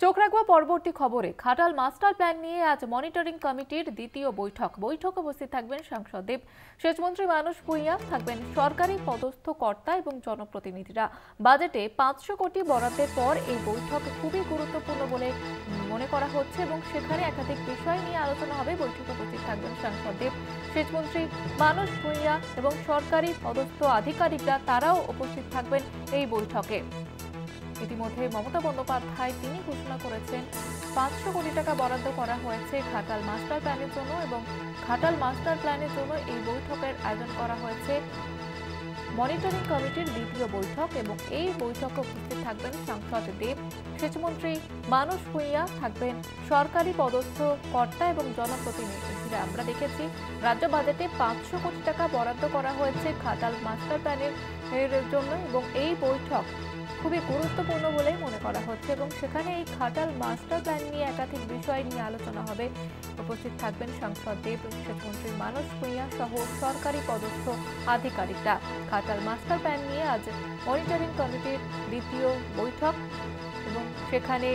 চোখ রাখবো পরবর্তী খবরে। ঘাটাল মাস্টার প্ল্যান নিয়ে আজ মনিটরিং কমিটির দ্বিতীয় বৈঠক উপস্থিত থাকবেন সাংসদ দেব, সেচমন্ত্রী মানস ভূঁইয়া, থাকবেন সরকারি পদস্থ কর্তা এবং জনপ্রতিনিধিরা। বাজেটে 500 কোটি বরাদ্দের পর এই বৈঠক খুবই গুরুত্বপূর্ণ বলে মনে করা হচ্ছে এবং সেখানে একাধিক বিষয় নিয়ে আলোচনা হবে। বৈঠকে উপস্থিত থাকবেন সাংসদ দেব, সেচমন্ত্রী মানস ভূঁইয়া এবং সরকারি পদস্থ আধিকারিকরা, তারাও উপস্থিত থাকবেন এই বৈঠকে। ইতিমধ্যে মমতা বন্দ্যোপাধ্যায় তিনি ঘোষণা করেছেন 500 কোটি টাকা বরাদ্দ করা হয়েছে ঘাটাল মাস্টার প্ল্যানের জন্য এবং ঘাটাল মাস্টার প্ল্যানের জন্য এই বৈঠকের আয়োজন করা হয়েছে মনিটরিং কমিটির দ্বিতীয় বৈঠক এবং এই বৈঠকে উপস্থিত থাকবেন সাংসদ দেব, সেচমন্ত্রী মানস ভূঁইয়া, থাকবেন সরকারি পদস্থ কর্তা এবং জনপ্রতিনিধিরা। আমরা দেখেছি রাজ্য বাজেটে 500 কোটি টাকা বরাদ্দ করা হয়েছে ঘাটাল মাস্টার প্ল্যানের জন্য এবং এই বৈঠক খুবই গুরুত্বপূর্ণ বলেই মনে করা হচ্ছে এবং সেখানে এই ঘাটাল মাস্টার প্ল্যান নিয়ে একাধিক বিষয় নিয়ে আলোচনা হবে। উপস্থিত থাকবেন সাংসদ দেব, সেচমন্ত্রী মানস ভূঁইয়া সহ সরকারি পদস্থ আধিকারিকরা। ঘাটাল মাস্টার প্ল্যান নিয়ে আজ মনিটরিং কমিটির দ্বিতীয় বৈঠক এবং সেখানে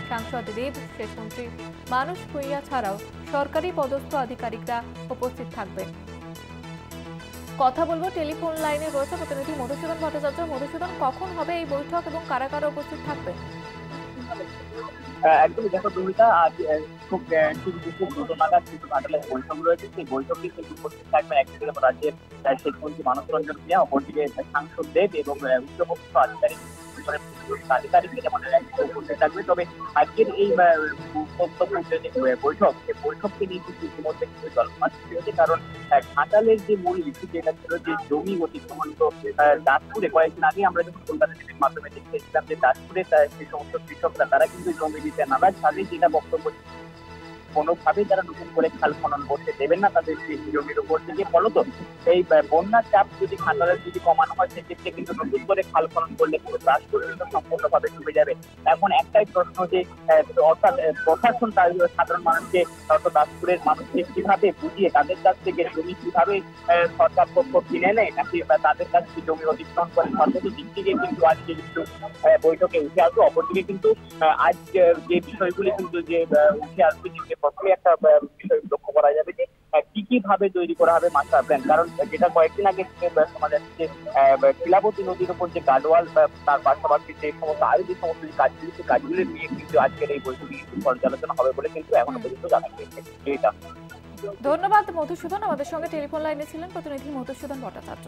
সাংসদ দেব, সেচমন্ত্রী মানস ভূঁইয়া ছাড়াও সরকারি পদস্থ আধিকারিকরা উপস্থিত থাকবেন। কথা বলবো, টেলিফোন লাইনে রয়েছে প্রতিনিধি মধুসূদন ভট্টাচার্য। মধুসূদন, কখন হবে এই বৈঠক এবং কারা কারা উপস্থিত থাকবে? একদমই দেখো দুইটা আজ খুব দুপুর 2টো নাগাদ কিন্তু ঘাটালের বৈঠক রয়েছে। সেই বৈঠকে কিন্তু উপস্থিত থাকবেন একদিকে রাজ্যের সেচমন্ত্রী মানস রঞ্জন ভূঁইয়া, অপরদিকে সাংসদ দেব এবং উচ্চপদস্থ আধিকারিক যেমন উপস্থিত থাকবে। তবে আজকের এই বৈঠক, সেই বৈঠককে নিয়ে কিন্তু ইতিমধ্যে কিন্তু জল্পনা সৃষ্টি হয়েছে, কারণ ঘাটালের যে মূল ইস্যু যেটা ছিল যে জমি অতিক্রমণ। দাসপুরে কয়েকদিন আগে আমরা যখন কলকাতা টিভির মাধ্যমে দেখেছিলাম যে দাসপুরে সেই সমস্ত কৃষকরা তারা কিন্তু জমি দিতে নারাজ। তাদের যেটা বক্তব্য, কোনোভাবেই তারা নতুন করে খাল খনন করতে দেবেন না তাদের সেই জমির উপর থেকে। ফলত এই বন্যার চাপ যদি ঘাটালের যদি কমানো হয়, সেক্ষেত্রে কিন্তু নতুন করে খাল খনন করলে কিন্তু দাসপুর কিন্তু সম্পূর্ণভাবে ডুবে যাবে। এখন একটাই প্রশ্ন যে অর্থাৎ প্রশাসন তার সাধারণ মানুষকে, অর্থাৎ দাসপুরের মানুষকে কিভাবে বুঝিয়ে তাদের কাছ থেকে জমি কিভাবে সরকার পক্ষ কিনে নেয় নাকি তাদের কাছ থেকে জমি অতিক্রমণ করে। সর্বোচ্চ দিক থেকে কিন্তু আজকে কিন্তু বৈঠকে উঠে আসবে। অপরদিকে কিন্তু আজ যে বিষয়গুলি কিন্তু যে উঠে আসবে, যে প্রথমে একটা বিষয় লক্ষ্য করা যাবে যে কি ভাবে তৈরি করা হবে মাস্টার প্ল্যান। কারণ যেটা কয়েকদিন আগে শোনা যাচ্ছে যে শিলাবতী নদীর উপর যে গাডওয়াল, তার পাশাপাশি যে সমস্ত আরো যে সমস্ত কাজগুলি, সেই কাজগুলি নিয়ে কিন্তু আজকের এই বৈঠকে পর্যালোচনা হবে বলে কিন্তু এখনো পর্যন্ত জানা গিয়েছে। ধন্যবাদ মধুসূদন। আমাদের সঙ্গে টেলিফোন লাইনে ছিলেন প্রতিনিধি মধুসূদন ভট্টাচার্য।